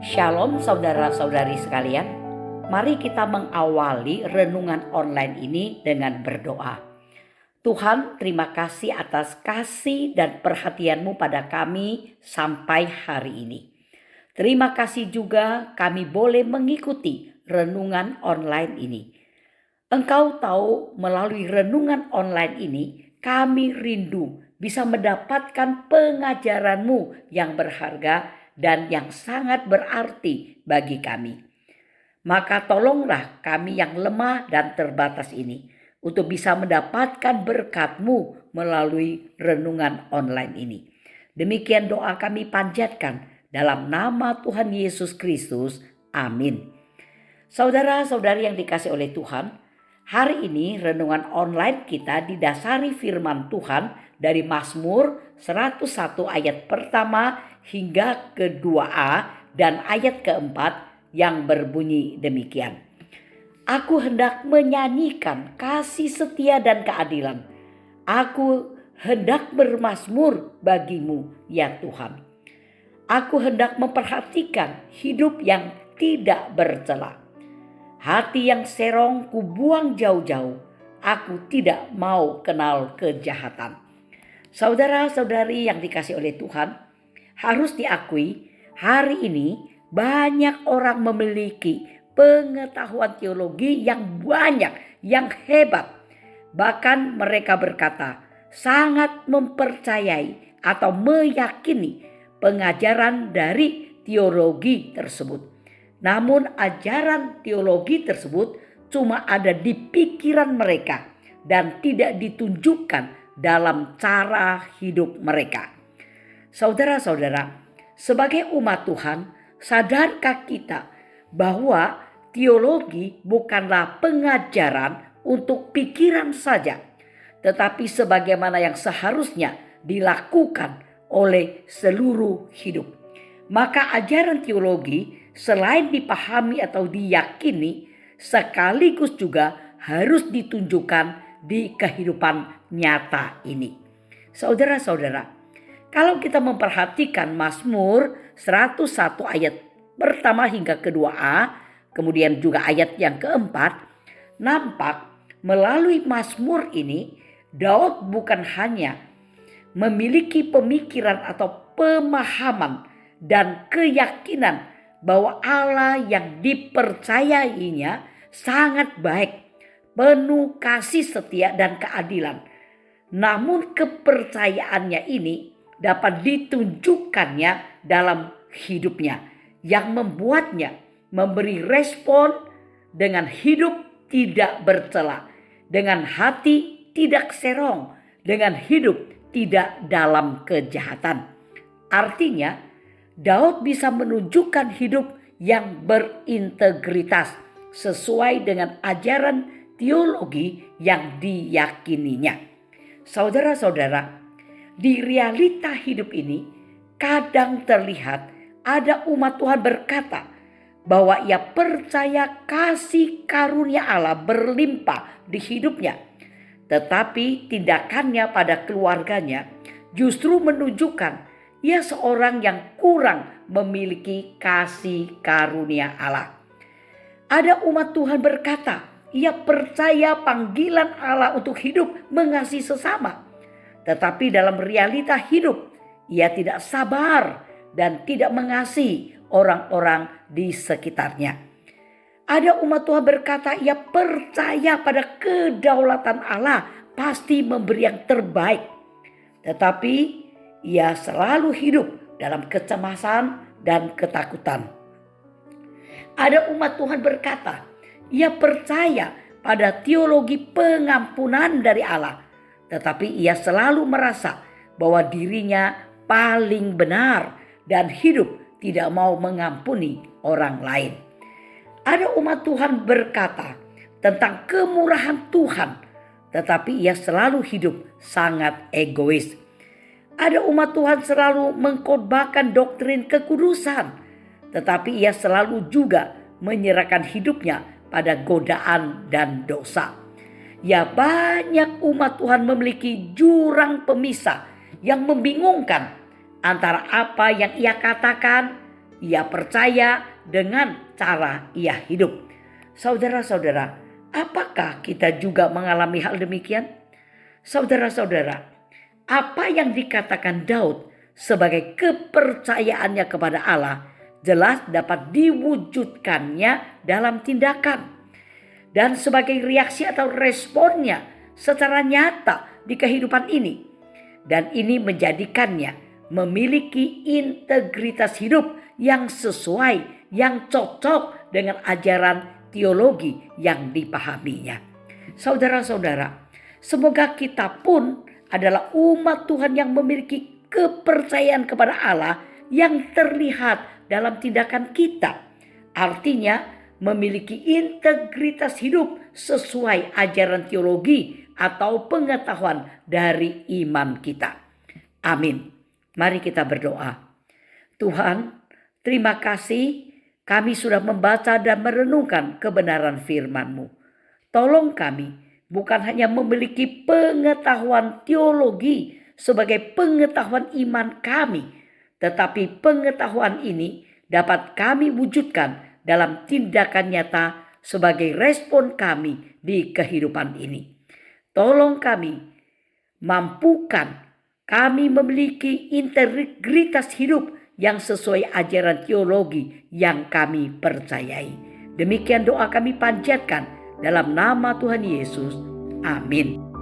Shalom saudara-saudari sekalian. Mari kita mengawali renungan online ini dengan berdoa. Tuhan, terima kasih atas kasih dan perhatian-Mu pada kami sampai hari ini. Terima kasih juga kami boleh mengikuti renungan online ini. Engkau tahu melalui renungan online ini kami rindu bisa mendapatkan pengajaran-Mu yang berharga dan yang sangat berarti bagi kami. Maka tolonglah kami yang lemah dan terbatas ini untuk bisa mendapatkan berkat-Mu melalui renungan online ini. Demikian doa kami panjatkan dalam nama Tuhan Yesus Kristus. Amin. Saudara-saudari yang dikasihi oleh Tuhan, hari ini renungan online kita didasari firman Tuhan dari Mazmur 101 ayat pertama hingga ke-2a dan ayat keempat yang berbunyi demikian. Aku hendak menyanyikan kasih setia dan keadilan. Aku hendak bermazmur bagimu ya Tuhan. Aku hendak memperhatikan hidup yang tidak bercela. Hati yang serong kubuang jauh-jauh. Aku tidak mau kenal kejahatan. Saudara-saudari yang dikasihi oleh Tuhan, harus diakui hari ini banyak orang memiliki pengetahuan teologi yang banyak, yang hebat. Bahkan mereka berkata sangat mempercayai atau meyakini pengajaran dari teologi tersebut. Namun ajaran teologi tersebut cuma ada di pikiran mereka dan tidak ditunjukkan dalam cara hidup mereka. Saudara-saudara, sebagai umat Tuhan, sadarkah kita bahwa teologi bukanlah pengajaran untuk pikiran saja, tetapi sebagaimana yang seharusnya dilakukan oleh seluruh hidup. Maka ajaran teologi selain dipahami atau diyakini, sekaligus juga harus ditunjukkan di kehidupan nyata ini. Saudara-saudara, kalau kita memperhatikan Mazmur 101 ayat pertama hingga ke-2a, kemudian juga ayat yang keempat, nampak melalui Mazmur ini Daud bukan hanya memiliki pemikiran atau pemahaman dan keyakinan bahwa Allah yang dipercayainya sangat baik, penuh kasih setia dan keadilan. Namun kepercayaannya ini dapat ditunjukkannya dalam hidupnya yang membuatnya memberi respon dengan hidup tidak bercela, dengan hati tidak serong, dengan hidup tidak dalam kejahatan. Artinya Daud bisa menunjukkan hidup yang berintegritas sesuai dengan ajaran teologi yang diyakininya. Saudara-saudara, di realita hidup ini kadang terlihat ada umat Tuhan berkata bahwa ia percaya kasih karunia Allah berlimpah di hidupnya, tetapi tindakannya pada keluarganya justru menunjukkan ia seorang yang kurang memiliki kasih karunia Allah. Ada umat Tuhan berkata, ia percaya panggilan Allah untuk hidup mengasihi sesama. Tetapi dalam realita hidup, ia tidak sabar dan tidak mengasihi orang-orang di sekitarnya. Ada umat Tuhan berkata, ia percaya pada kedaulatan Allah pasti memberi yang terbaik. Tetapi ia selalu hidup dalam kecemasan dan ketakutan. Ada umat Tuhan berkata, ia percaya pada teologi pengampunan dari Allah, tetapi ia selalu merasa bahwa dirinya paling benar dan hidup tidak mau mengampuni orang lain. Ada umat Tuhan berkata tentang kemurahan Tuhan, tetapi ia selalu hidup sangat egois. Ada umat Tuhan selalu mengkhotbahkan doktrin kekudusan, tetapi ia selalu juga menyerahkan hidupnya pada godaan dan dosa. Ya, banyak umat Tuhan memiliki jurang pemisah yang membingungkan antara apa yang ia katakan ia percaya, dengan cara ia hidup. Saudara-saudara, apakah kita juga mengalami hal demikian? Saudara-saudara, apa yang dikatakan Daud sebagai kepercayaannya kepada Allah jelas dapat diwujudkannya dalam tindakan. Dan sebagai reaksi atau responnya secara nyata di kehidupan ini. Dan ini menjadikannya memiliki integritas hidup yang sesuai, yang cocok dengan ajaran teologi yang dipahaminya. Saudara-saudara, semoga kita pun adalah umat Tuhan yang memiliki kepercayaan kepada Allah yang terlihat dalam tindakan kita. Artinya memiliki integritas hidup sesuai ajaran teologi atau pengetahuan dari iman kita. Amin. Mari kita berdoa. Tuhan, terima kasih kami sudah membaca dan merenungkan kebenaran firman-Mu. Tolong kami bukan hanya memiliki pengetahuan teologi sebagai pengetahuan iman kami, tetapi pengetahuan ini dapat kami wujudkan dalam tindakan nyata sebagai respon kami di kehidupan ini. Tolong kami, mampukan kami memiliki integritas hidup yang sesuai ajaran teologi yang kami percayai. Demikian doa kami panjatkan dalam nama Tuhan Yesus. Amin.